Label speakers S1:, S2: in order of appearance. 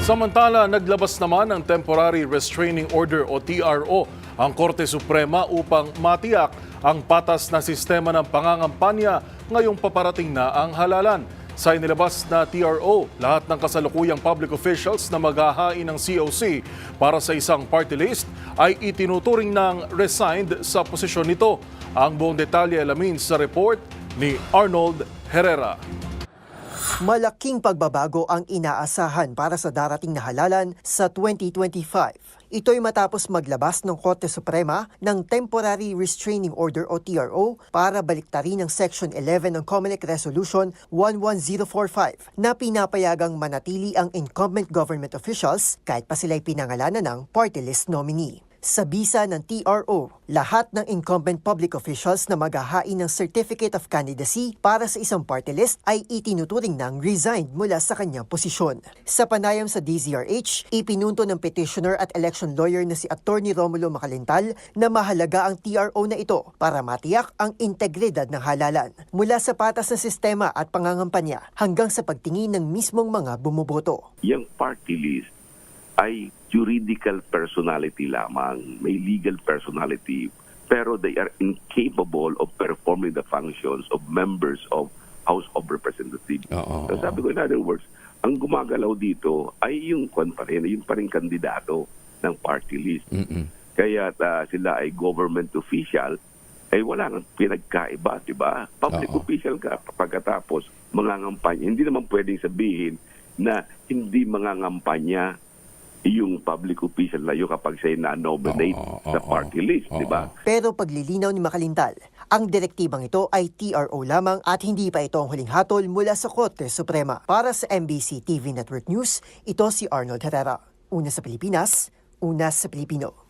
S1: Samantala, naglabas naman ng Temporary Restraining Order o TRO ang Korte Suprema upang matiyak ang patas na sistema ng pangangampanya ngayong paparating na ang halalan. Sa inilabas na TRO, lahat ng kasalukuyang public officials na maghahain ng COC para sa isang party list ay itinuturing ng resigned sa posisyon nito. Ang buong detalye alamin sa report ni Arnold Herrera.
S2: Malaking pagbabago ang inaasahan para sa darating na halalan sa 2025. Ito'y matapos maglabas ng Korte Suprema ng Temporary Restraining Order o TRO para baliktarin ang Section 11 ng COMELEC Resolution 11045 na pinapayagang manatili ang incumbent government officials kahit pa sila'y pinangalanan ng party list nominee. Sa bisa ng TRO, lahat ng incumbent public officials na maghahain ng Certificate of Candidacy para sa isang party list ay itinuturing ng resigned mula sa kanyang posisyon. Sa panayam sa DZRH, ipinunto ng petitioner at election lawyer na si Attorney Romulo Macalintal na mahalaga ang TRO na ito para matiyak ang integridad ng halalan mula sa patas na sistema at pangangampanya hanggang sa pagtingin ng mismong mga bumoboto.
S3: Yung party list ay juridical personality lamang, may legal personality, pero they are incapable of performing the functions of members of House of Representatives. So sabi ko, in other words, ang gumagalaw dito ay yung paring kandidato ng party list. Kaya sila ay government official, ay wala nang pinagkaiba, diba? Public official ka pagkatapos mangangampanya. Hindi naman pwedeng sabihin na hindi mangangampanya yung public official na yun kapag siya na-nominate sa party list, di ba?
S2: Pero paglilinaw ni Macalintal, ang direktibang ito ay TRO lamang at hindi pa ito ang huling hatol mula sa Korte Suprema. Para sa MBC TV Network News, ito si Arnold Herrera. Una sa Pilipinas, una sa Pilipino.